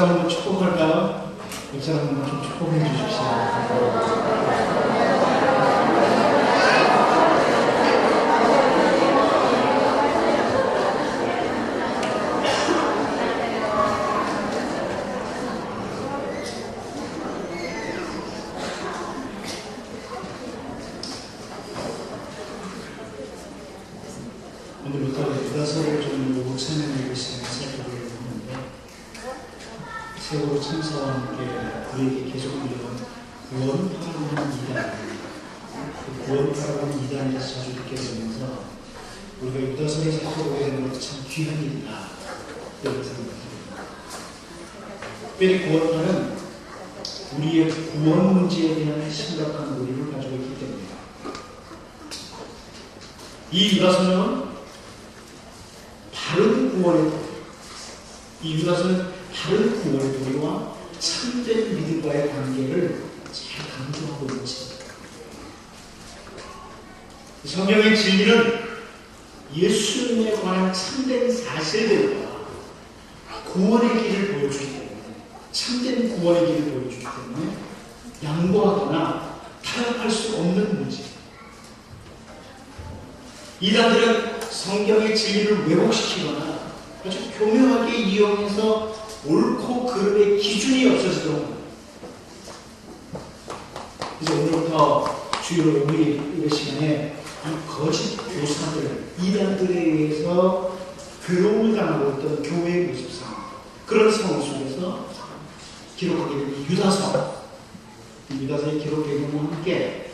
한번 축복할까요? 이 사람 한번 좀 축복해 주십시오. 오늘부터 유다서를 좀 목사님에게 살펴보려고 하는데, 세월호 참사와 함께 우리에게 계속되는 구원파라는 이단, 그 구원파라는 이단에서 자주 듣게 되면서 우리가 유다서를 살펴보게 되는 것도 참 귀한 일이다, 이런 생각입니다. 특별히 구원파는 우리의 구원 문제에 대한 심각한 고민을 가지고 있기 때문입니다. 이 유다서는 다른 구원의 도리, 이 유다서는 다른 구원의 도리와 참된 믿음과의 관계를 잘 강조하고 있는 것입니다. 성경의 진리는 예수님에 관한 참된 사실들과 구원의 길을 보여주기 때문에, 참된 구원의 길을 보여주기 때문에 양보하거나 타협할 수 없는 문제입니다. 이단들은 성경의 진리를 왜곡시키거나 아주 교묘하게 이용해서 옳고 그름의 기준이 없어지도록 합니다. 이제 오늘부터 주요 우리 시간에 이 거짓 교사들, 이단들에 의해서 괴로움을 당하고 있던 교회의 모습상, 그런 상황 속에서 기록하게 된 이 유다서, 이 유다서의 기록 배경과 함께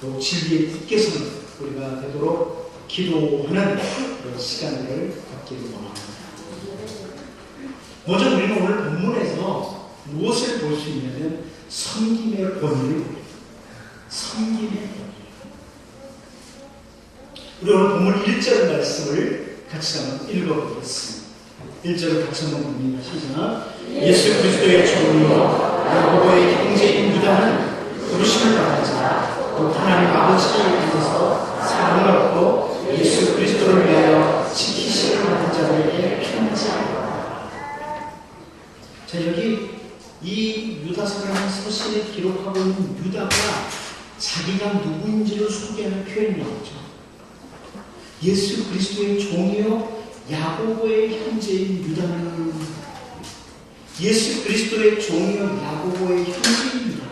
또 진리에 굳게 서는 우리가 되도록 기도하는 그런 시간을 갖기를 원합니다. 먼저 우리는 오늘 본문에서 무엇을 볼 수 있냐면 섬김의 권위를 봅니다. 섬김의 권위. 우리 오늘 본문 1절 말씀을 같이 한번 읽어보겠습니다. 1절을 같이 한번 봅니다. 시작. 예수 그리스도의 종이요 야고보의 형제인 유다는 부르심을 받은 자, 또 하나님 아버지를 위해서 사랑을 얻고 예수 그리스도를 위하여 지키시를 받은 자들에게 편지하노라. 자, 여기 이 유다서라는 서신을 기록하고 있는 유다가 자기가 누구인지를 소개하는 표현이 나오죠. 예수 그리스도의 종이요 야고보의 형제인 유다는, 예수 그리스도의 종이요 야고보의 형제입니다.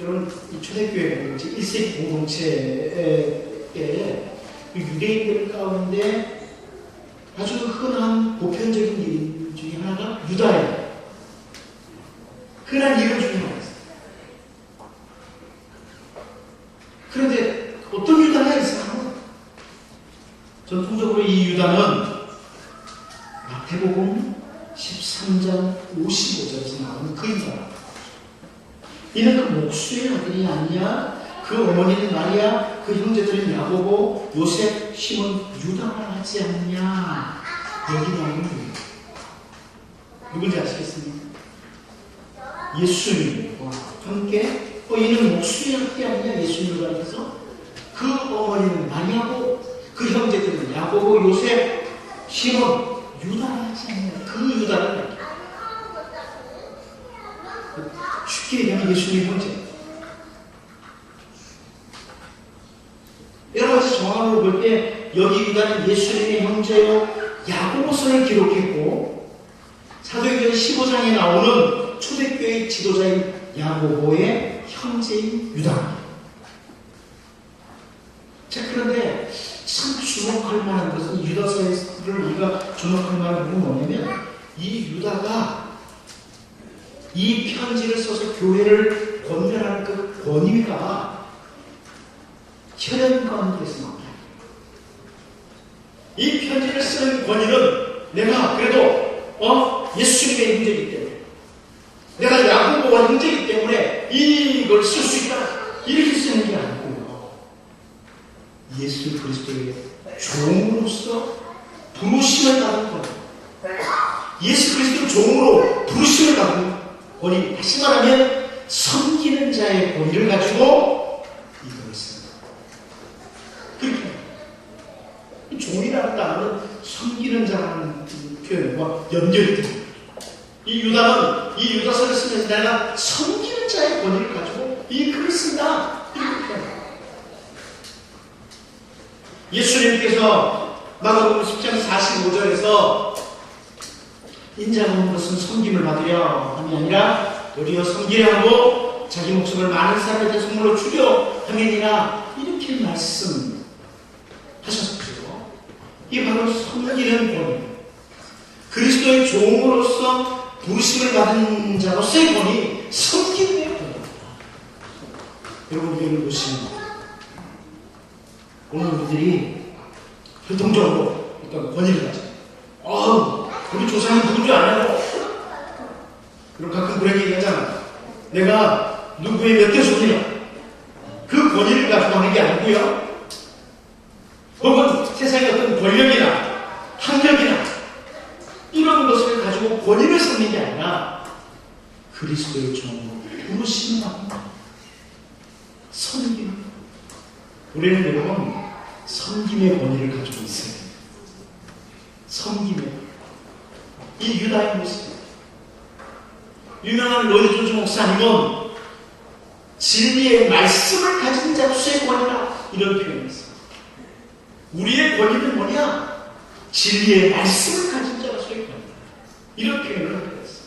여러분, 이 초대교회 1세기 공동체에 유대인들 가운데 아주 흔한 보편적인 이름 중에 하나가 유다예요. 흔한 이름 중에 하나였어요. 그런데 어떤 유다가 있어요? 전통적으로 이 유다는 마태복음 13장 55절에서 나오는 그 유다. 이는 그 목수의 아들이 아니냐? 그 어머니는 마리아, 그 형제들은 야고보, 요셉, 시몬, 유다라 하지 않냐? 여기 나오는 거예요. 누군지 아시겠습니까? 예수님과 함께 이는 목수의 아들이 아니냐? 예수님과 해서 그 어머니는 마리아고, 그 형제들은 야고보, 요셉, 시몬, 유다라 하지 않냐? 그 유다를 쉽게 얘기하면 예수님의 형제. 여러 가지 정황으로 볼 때 여기 유다는 예수님의 형제요 야고보서를 기록했고, 사도행전 15장에 나오는 초대교회 지도자인 야고보의 형제인 유다. 자, 그런데 참 주목할 만한 것은, 유다서를 우리가 주목할 만한 부분은 뭐냐면, 이 유다가 이 편지를 써서 교회를 권면하는 그 권위가 혈연 가운데서 나옵니다. 이 편지를 쓰는 권위는 내가 그래도 예수님의 형제이기 때문에, 내가 야고보와 형제이기 때문에 이걸 쓸 수 있다, 이렇게 쓰는 게 아니고요. 예수 그리스도의 종으로서 부르심을 받은 것, 예수 그리스도의 종으로 부르심을 받은 권위, 다시 말하면 섬기는 자의 권위를 가지고 이걸 씁니다. 그렇게 종이라는 단어는 섬기는 자라는 표현과 연결이 됩니다. 이 유다서를 쓰면서 내가 섬기는 자의 권위를 가지고 이 글을 쓴다. 이렇게 표현합니다. 예수님께서 마가복음 10장 45절에서 인자가 온 것은 섬김을 받으려 함이 아니라 도리어 섬기려 하고 자기 목숨을 많은 사람에게 선물로 주려 함이니라 이렇게 말씀하셨죠. 이 바로 섬기는 권위, 그리스도의 종으로서 부르심을 받은 자로서의 권위, 섬김의 권위입니다. 여러분 이걸 보시면 오늘 우리들이 교통적으로 어떤 권위를 가져. 우리 조상이 누군지 아냐고. 그리고 가끔 그런 얘기 하잖아. 내가 누구의 몇 대 손이야. 그 권위를 가지고 하는 게 아니고요. 혹은 세상의 어떤 권력이나 학력이나 이런 것을 가지고 권위를 삼는 게 아니라 그리스도의 종으로 부르심을 합니다. 섬김. 우리는 여러분 섬김의 권위를 가지고 있어요. 섬김의 이 유다의 모습. 유명한 로이드 조지 목사님은 진리의 말씀을 가진 자로서의 권위라 이런 표현을 했어요. 우리의 권위는 뭐냐? 진리의 말씀을 가진 자로서의 권위. 이런 표현을 했어요.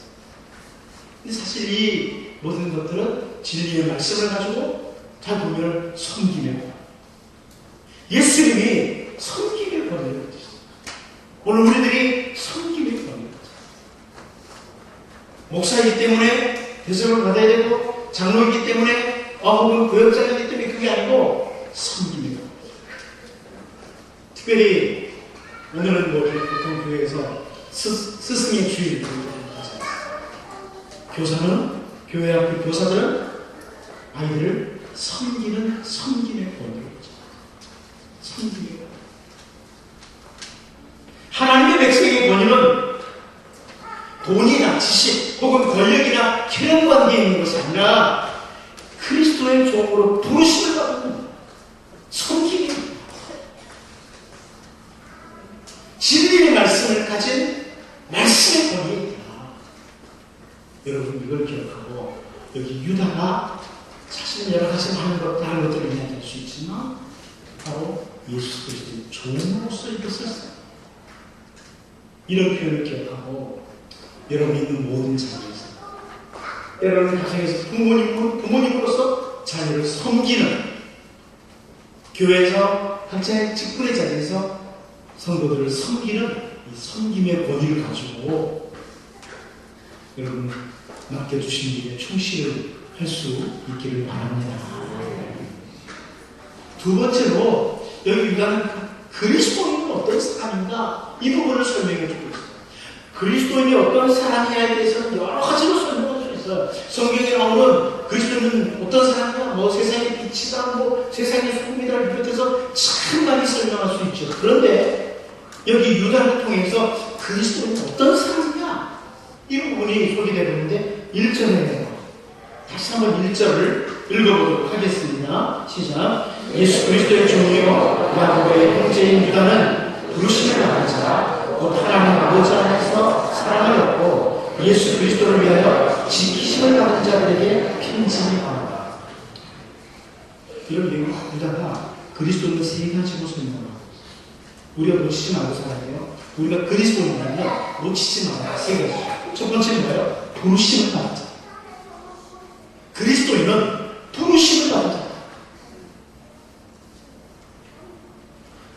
근데 사실 이 모든 것들은 진리의 말씀을 가지고 잘 보면 섬김의 권위. 예수님이 섬김의 권위를 가지셨어요. 오늘 우리들이 섬김의 권위를 가지고 목사이기 때문에 대접을 받아야 되고 장로이기 때문에 혹은 교역자이기 때문에 그게 아니고 섬김의 권위. 특별히 오늘은 보통 교회에서 스승의 주일 교사는 교회 학교 교사들은 아이들을 섬기는 섬김의 권위를 섬김의 권위. 하나님의 백성의 권위는 돈이나 지식 혹은 권력이나 혈연 관계에 있는 것이 아니라 그리스도의 종으로 부르심을 받는 섬김입니다. 진리의 말씀을 가진 말씀의 권위입니다. 여러분 이걸 기억하고 여기 유다가 사실은 여러 가지 다른 것들을 이야기할 수 있지만 바로 예수 그리스도의 종으로서 이것을 이런 표현을 기억하고 여러분이 있는 모든 자리에서 때로는 가정에서 부모님으로서 자녀를 섬기는 교회에서 각자의 직분의 자리에서 성도들을 섬기는 이 섬김의 권위를 가지고 여러분 맡겨주신 일에 충실을 할 수 있기를 바랍니다. 두 번째로 여기 유다는 그리스도인은 어떤 사람인가 이 부분을 설명해 주고 있어요. 그리스도인이 어떤 사람이냐에 대해서는 여러 가지로 설명할 수 있어요. 성경에 나오는 그리스도인은 어떤 사람이냐, 세상의 빛이다, 세상의 소금이다를 비롯해서 참 많이 설명할 수 있죠. 그런데 여기 유다를 통해서 그리스도인은 어떤 사람이냐 이 부분이 소개되고 있는데 1절에 다시 한번 1절을 읽어보도록 하겠습니다. 시작. 예수 그리스도의 종이요 야곱의 형제인 유다는 부르심을 받은 자 곧 하나님 아버지 안에서 사랑을 얻고 예수 그리스도를 위하여 지키심을 받은 자들에게 편지합니다. 이런 내용 유다가 그리스도는 세 가지로 설명합니다. 우리가 놓치지 말고 살아야 돼요. 우리가 그리스도인이라면 놓치지 말아요. 세 가지. 첫 번째는 뭐예요? 부르심을 받은 자. 그리스도인은 부르심을 받은 자.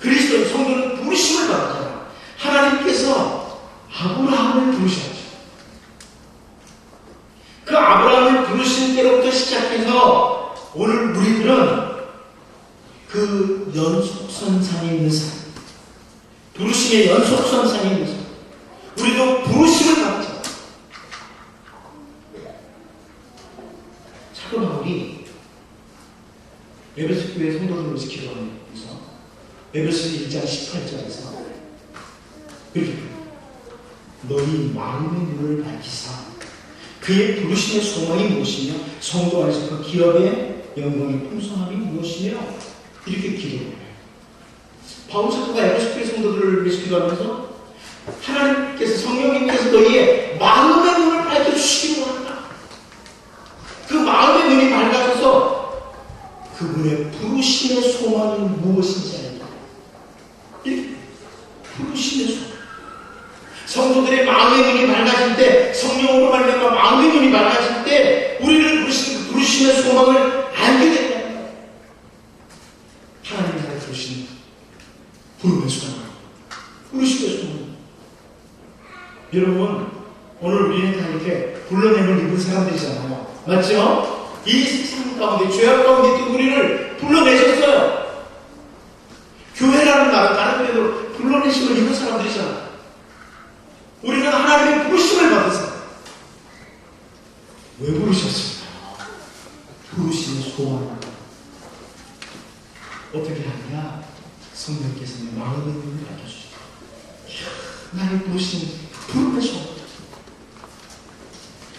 그리스도인 성도는 부르심을 받은 자. 하나님께서 아브라함을 부르셨죠. 그 아브라함을 부르신 때로부터 시작해서 오늘 우리들은 그 연속선상에 있는 사람, 부르심의 연속선상에 있는 사람, 우리도 부르심을 받자. 사도 바울이 에베소 교회 성도들을 위해서 기도하면서 에베소 1장 18절에서 그렇게 너희 마음의 눈을 밝히사 그의 부르심의 소망이 무엇이며 성도 안에서 그 기업의 영광의 풍성함이 무엇이며 이렇게 기도를 해요. 바울 사도가 에베소 교회 성도들을 위해서 기도하면서 하나님 하나님께서 성령님께서 너희의 마음의 눈을 밝혀주시기 원한다. 그 마음의 눈이 밝아져서 그분의 부르심의 소망이 무엇인지 알다. 부르심의 소망. 성도들의 마음의 눈이 밝아질 때, 성령으로 말미암아 마음의 눈이 밝아질 때 우리를 부르신 그 부르심의 소망을 알게 된다는 거예요. 하나님이 나를 부르신 부름의 소망, 부르심의 소망. 여러분, 오늘 우리는 다 이렇게 불러내는 입은 사람들이잖아요. 맞죠? 이 세상 가운데, 죄악 가운데 또 우리를 불러내셨어요. 교회라는 다른 데도 불러내심을 입은 사람들이잖아요. 우리는 하나님의 부르심을 받으세요. 왜 부르셨을까? 부르심의 소망. 어떻게 하느냐? 성령께서 내 마음의 눈을 밝혀주시고, 나를 부르시는 부름의 소망.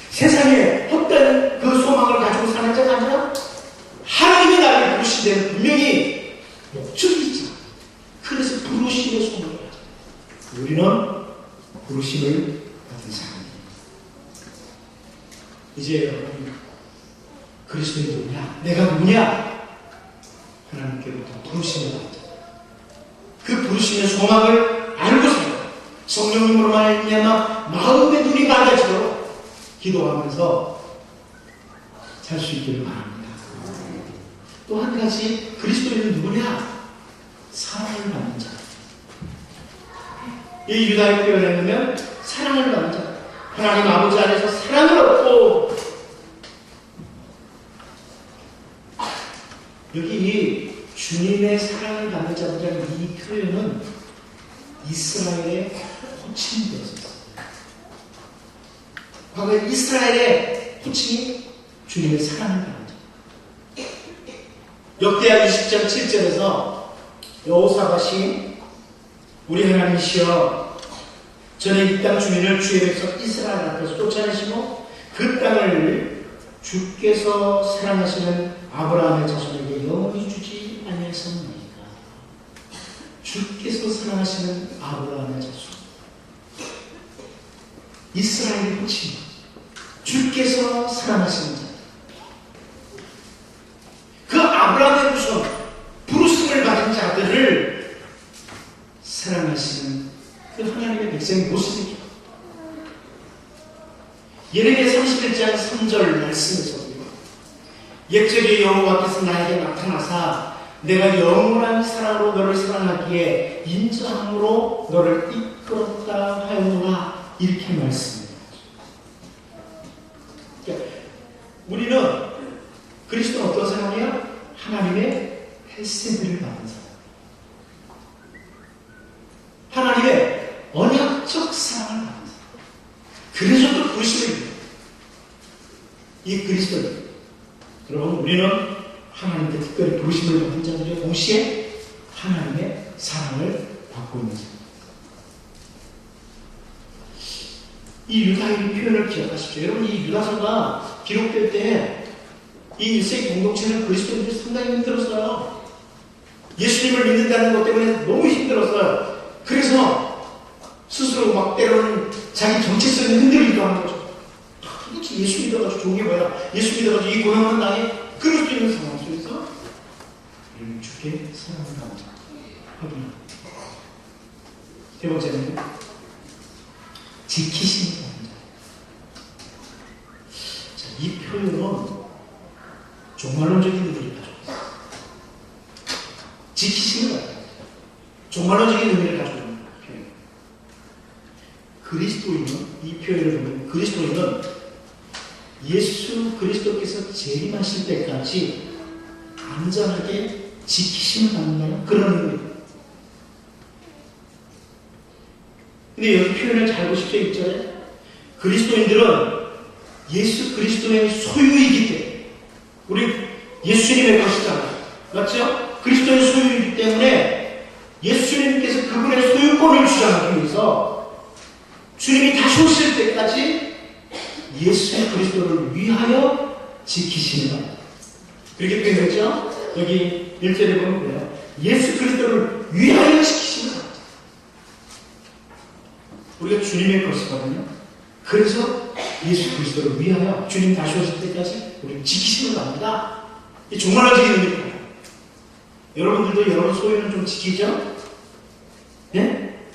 세상에 헛된 그 소망을 가지고 사는 자가 아니라 하나님이 나를 부르신 데는 분명히 목적이 있잖아. 그래서 부르심의 소망을 가지고 우리는 부르심을 받은 사람입니다. 이제 여러분, 그리스도인이 누구냐? 내가 누구냐? 하나님께로부터 부르심을 받았다. 그 부르심의 소망을 알고 살아 성령님으로 말미암아 마음의 눈이 밝아지도록 기도하면서 살 수 있기를 바랍니다. 또 한 가지, 그리스도인은 누구냐? 사랑을 받는 자. 이 유다의 표현에 보면 사랑을 받는 자. 하나님 아버지 안에서 사랑을 얻고, 여기 이 주님의 사랑을 받는 자들이라는 이 표현은 이스라엘의 호칭이 되었습니다. 과거에 이스라엘의 호칭이 주님의 사랑을 받는 자. 역대하 20장 7절에서 여호사가 시인, 우리 하나님이시여, 전에 이 땅 주민을 주의 백성 이스라엘 앞에서 쫓아내시고 그 땅을 주께서 사랑하시는 아브라함의 자손에게 영원히 주지 아니하셨나이까. 주께서 사랑하시는 아브라함의 자손, 이스라엘의 호칭, 주께서 사랑하시는 자. 그 아브라함의 후손, 부르심을 받은 자들을 사랑하시는 그 하나님의 백성의 모습이죠. 예레미야 31장 3절 말씀에서도요, 옛적에 여호와께서 나에게 나타나사 내가 영원한 사랑으로 너를 사랑하기에 인자함으로 너를 이끌었다 하였노라, 이렇게 말씀합니다. 그러니까 우리는, 그리스도는 어떤 사람이야? 하나님의 헬세들을 받은 사람, 하나님의 언약적 사랑을 받는 사람. 그래서 또 부르심을 입는 이 그리스도는, 여러분, 우리는 하나님께 특별히 부르심을 받은 자들의 동시에 하나님의 사랑을 받고 있는 자입니다. 이 유다의 표현을 기억하십시오. 여러분, 이 유다서가 기록될 때 이 1세기 공동체는 그리스도인들이 상당히 힘들었어요. 예수님을 믿는다는 것 때문에 너무 힘들었어요. 그래서 스스로 막 때로는 자기 정체성이 흔들리기도 하는 거죠. 도대체 예수 믿어가지고 좋은 게 뭐야? 예수 믿어가지고 이 고난만 당해? 그럴 수 있는 상황 속에서 우리는 주께 사랑을 하자 확인합니다. 세 번째는 지키시는 겁니다. 자, 이 표현은 종말론적인 의미를 가지고 있습니다. 지키시는 겁니다. 종말론적인 의미를 가지고 있는 표현. 그리스도인은, 이 표현을 보면 그리스도인은 예수 그리스도께서 재림하실 때까지 안전하게 지키심을 받는다는 그런 의미입니다. 근데 여기 표현을 잘 보십시오. 1절에 그리스도인들은 예수 그리스도의 소유이기 때문에, 우리 예수님의 것이잖아요. 맞죠? 그리스도의 소유이기 때문에 예수님께서 그분의 소유권을 주장하기 위해서 주님이 다시 오실 때까지 예수 그리스도를 위하여 지키시는 겁니다. 그렇게 표현했죠? 여기 1절에 보면 그래요. 예수 그리스도를 위하여 지키시는 겁니다. 우리가 주님의 것이거든요. 그래서 예수 그리스도를 위하여 주님 다시 오실 때까지 우리는 지키심을 갑니다. 이 종말론적인 의미입니다. 여러분들도 여러분 소유는 좀 지키죠? 네?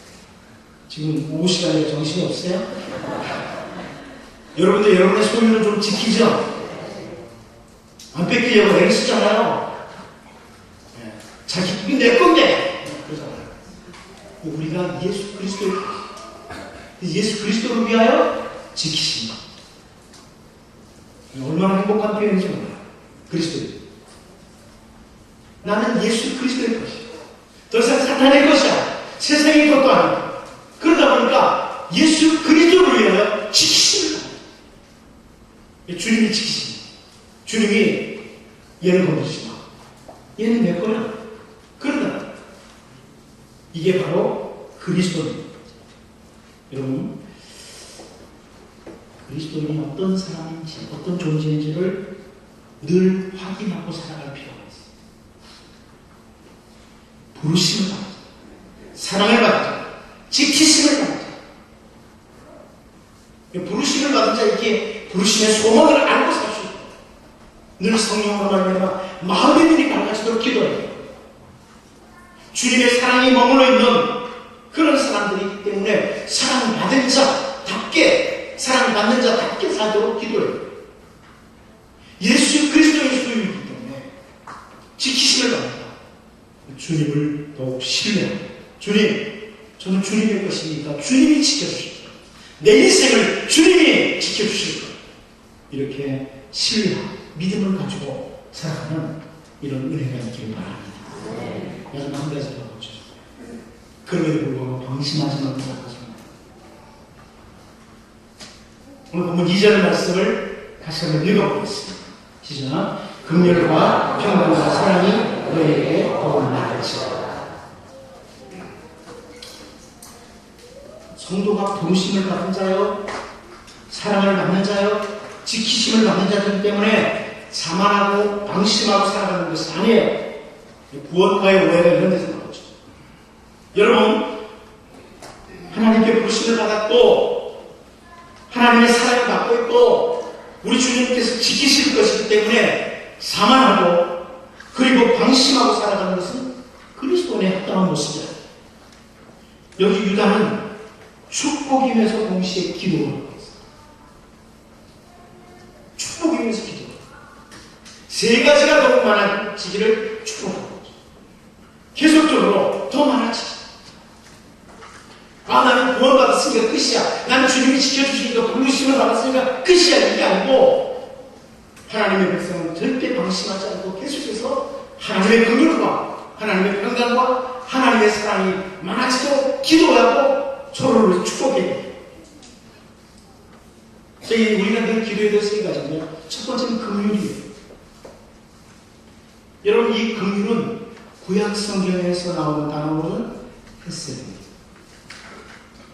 지금 오후 시간에 정신이 없어요? 여러분들 여러분의 소유는 좀 지키죠? 안 뺏기려고 애를 쓰잖아요. 네. 자기 이게 내 건데 그러잖아요. 우리가 예수 그리스도를 위하여 지키십니다. 얼마나 행복한 표현인지 몰라요. 그리스도. 나는 예수 그리스도의 것이야. 더 이상 사탄의 것이야. 세상의 것도 아니다. 그러다 보니까 예수 그리스도를 위하여 지키십니다. 주님이 지키십니다. 주님이 얘를 건드리지 마. 얘는 내 거야. 그러나 이게 바로 그리스도입니다. 여러분, 그리스도인이 어떤 사람인지, 어떤 존재인지를 늘 확인하고 살아갈 필요가 있습니다. 부르심을 받자, 사랑을 받자, 지키심을 받자. 부르심을 받은 자, 이렇게 부르심의 소망을 알고 살 수 있다. 늘 성령으로 말미암아 마음의 눈이 밝아지도록 기도해요. 주님의 사랑이 머물러 있는 그런 사람들이기 때문에 사랑받은 자답게, 사랑받는 자답게 살도록 기도해요. 예수 그리스도의 소유이기 때문에 지키심을 받는다. 주님을 더욱 신뢰합니다. 주님, 저는 주님의 것이니까 주님이 지켜주십시오. 내 인생을 주님이 지켜주실 거예요. 이렇게 신뢰하고 믿음을 가지고 살아가는 이런 은혜가 있기를 바랍니다. 마지막 한 가지 더 보죠. 그럼에도 불구하고 방심하지 말고 살아가십니다. 오늘 본문 2절 말씀을 다시 한번 읽어보겠습니다. 시작. 긍휼과 평강과 사랑이 너에게 더욱 나아질지어다. 성도가 부르심을 받은 자요, 사랑을 받는 자요, 지키심을 받는 자들 때문에 자만하고 방심하고 살아가는 것이 아니에요. 구원과의 오해가 이런 데서 나오죠. 여러분, 하나님께 부르심을 받았고 하나님의 사랑을 받고 있고 우리 주님께서 지키실 것이기 때문에 자만하고 그리고 방심하고 살아가는 것은 그리스도인의 합당한 모습이에요. 여기 유다는 축복이면서 동시에 기도를 하고 있어요. 축복이면서 기도를 하고 세 가지가 더욱 많아지기를 축복하고 계속적으로 더 많아지죠. 아, 나는 구원받았으니까 끝이야. 나는 주님이 지켜주시니까 부르심을 받았으니까 끝이야. 이게 아니고 하나님의 백성은 절대 방심하지 않고 계속해서 하나님의 긍휼과 하나님의 평강과 하나님의 사랑이 많아지도록 기도하고 서로를 축복해요. 우리가 늘 기도해야 될 세 가지인데요. 첫 번째는 긍휼이에요. 여러분, 이 긍휼은 구약 성경에서 나오는 단어로는 헤세드입니다.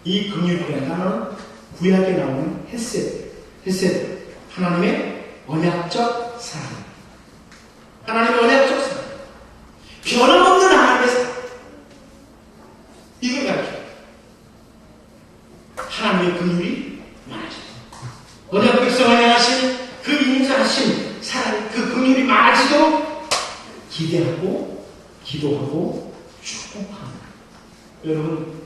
이 긍휼이라는 단어는 구약에 나오는 헤세드. 헤세드. 하나님의 언약적 사랑. 하나님의 언약적 사랑. 변함없는 하나님의 사랑. 이걸 가르쳐요. 하나님의 긍휼이 많아져요. 언약 백성을 향하신 그 인자하신 사랑, 그 긍휼이 많아지도록 기대하고 기도하고 축복합니다. 여러분,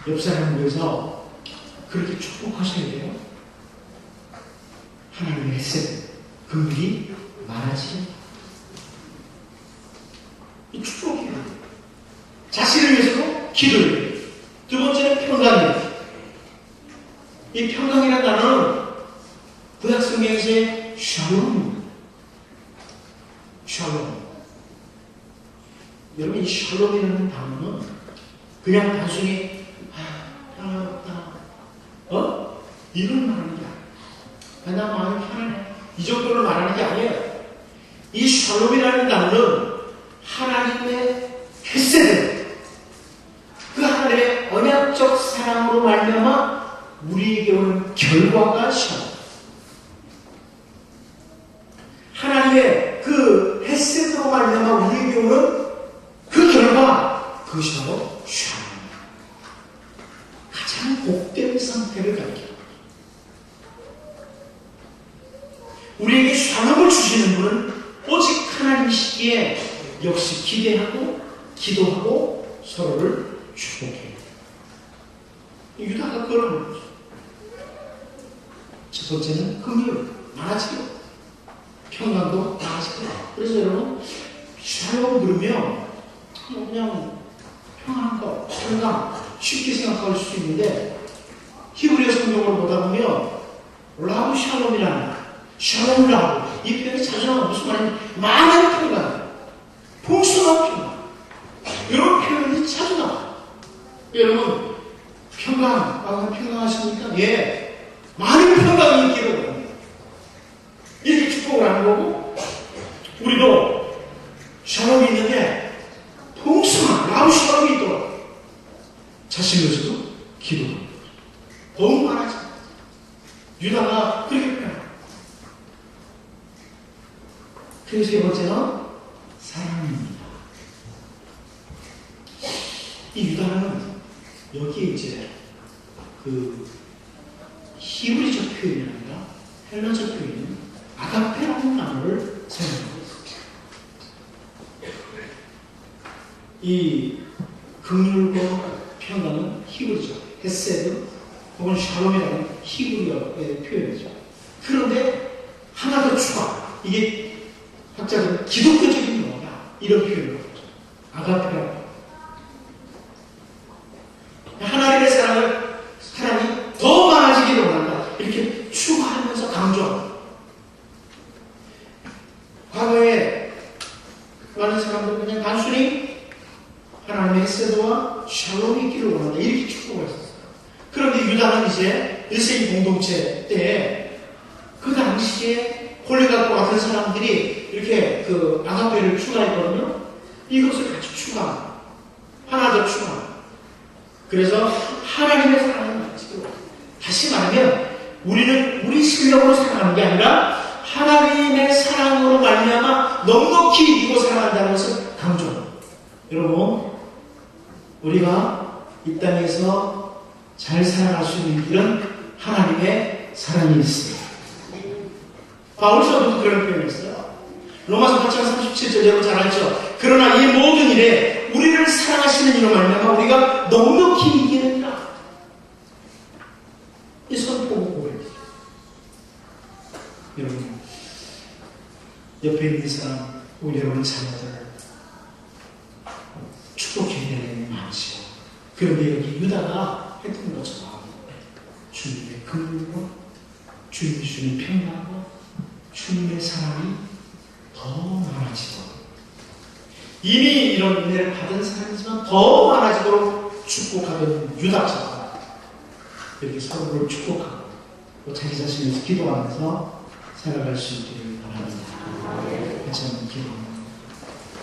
옆 사람을 위해서 그렇게 축복하셔야 돼요. 하나님의 헤세드, 긍휼이 많아지죠. 이 축복이에요. 자신을 위해서도 기도해요. 두 번째는 평강이에요. 이 평강이라는 단어는 구약 성경에서의 샬롬입니다. 샬롬. 여러분, 이 샬롬이라는 단어는 그냥 단순히 평화롭다, 이런 말하는 게 아니에요. 나 마음이 편안해, 이 정도로 말하는 게 아니에요. 이 샬롬이라는 단어는 하나님의 헤세드, 그 하나님의 언약적 사랑으로 말미암아 우리에게 오는 결과가 샬롬. 하나님의 그 헤세드로 말미암아 우리에게 오는 그 결과, 그것이 바로 샬롬. 가장 우리에게 샬롬을 주시는 분은 오직 하나님이시기에 역시 기대하고 기도하고 서로를 축복해요. 유다가 그걸 하는 거죠. 첫 번째는 긍휼, 많아지고 평강도 많아지고. 그래서 여러분 샬롬 그러면 그냥 평안한 거, 평강 쉽게 생각할 수 있는데 히브리어 성경을 보다 보면 라브 샬롬이라는 샬롬 라브 이 표현이 자주 나와요. 무슨 말이냐면 많은 평강, 풍성한 평강 이런 표현이 자주 나와요. 여러분 평강하십니까? 예, 많은 평강이 있기를 원합니다. 이렇게 축복을 하는 거고 우리도 샬롬이 있는데 풍성한 라브 샬롬이 있도록 자신으로서도 기도합니다. 더욱 많아져. 유다가 그렇게 표현합니다. 그리고 세 번째는 사랑입니다. 이 유다는 여기에 이제 그 히브리적 표현이 아니라 헬라적 표현인 아가페라는 단어를 사용하고 있습니다. 이 긍휼과 평강은 히브리적 헤세드 혹은 샬롬이라는 히브리어의 표현이죠. 그런데 하나 더 추가. 이게 학자들은 기독교적인 용어다. 이런 표현을 하죠. 아가페라고. 하나님의 사랑이 더 많아지기를 원한다. 이렇게 추가하면서 강조합니다. 과거에 많은 사람들은 그냥 단순히 하나님의 헤세드와 샬롬이 있기를 원한다. 이렇게 축복을 했었어요. 그런데 유다는 이제 1세기 공동체 때 그 당시에 홀리가과 같은 사람들이 이렇게 그 아가페를 추가했거든요. 이것을 같이 추가, 하나 더 추가. 그래서 하나님의 사랑을 가지고 다시 말하면 우리는 우리 실력으로 사랑하는 게 아니라 하나님의 사랑으로 말미암아 넉넉히 이기고 사랑한다는 것을 강조합니다. 여러분, 우리가 이 땅에서 잘 살아갈 수 있는 길은 하나님의 사랑이 있습니다. 바울 사도도 그런 표현을 했어요. 로마서 8장 37절 여러분 잘 알죠? 그러나 이 모든 일에 우리를 사랑하시는 이로 말미암아 우리가 넉넉히 이기는다. 이 선포고 고백이에요. 여러분, 옆에 있는 사람, 우리 여러분 자녀들 축복해야 될 일이 많죠. 그런데 여기 유다가 했던 것처럼 주님의 긍휼과 주님이 주는 평강과 주님의 사랑이 더 많아지고 이미 이런 은혜를 받은 사람이지만 더 많아지도록 축복하던 유다처럼 이렇게 서로를 축복하고 또 자기 자신을 위해서 기도하면서 살아갈 수 있기를 바랍니다. 저는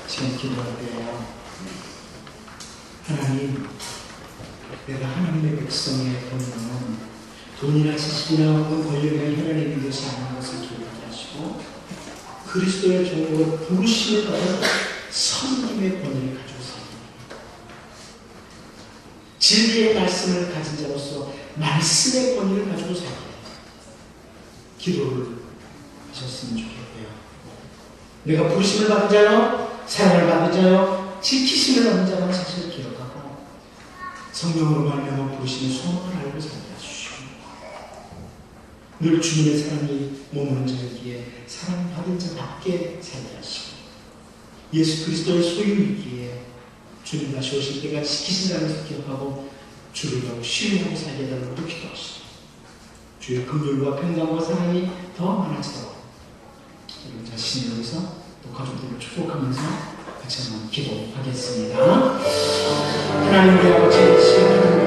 지금 기도할 때요. 하나님, 내가 하나님의 백성의 본능은 돈이나 지식이나 혹은 권력이나 혈안에 있는 것이 아닌 것을 기억하게 하시고 그리스도의 종으로 부르심에 따른 선임의 권위를 가지고 삽니다. 진리의 말씀을 가진 자로서 말씀의 권위를 가지고 살게 기도를 하셨으면 좋겠고요. 내가 부르심을 받은 자요, 사랑을 받은 자요, 지키심을 받은 자라는 사실을 기억하고 성령으로 말미암아 부르심의 소망을 알고 살게 하시고 늘 주님의 사랑이 머무는 자이기에 사랑받은 자답게 살게 하시고 예수 그리스도의 소유이기에 주님 다시 오실 때가 지키신다는 것을 기억하고 주를 가고 신뢰하고 살게 해달라고 기도하시고 주의 긍휼과 평강과 사랑이 더 많아지도록 여러분 자신을 위해서 또 가족들을 축복하면서 같이 한번 기도하겠습니다. 하나님 우리 아버지 시간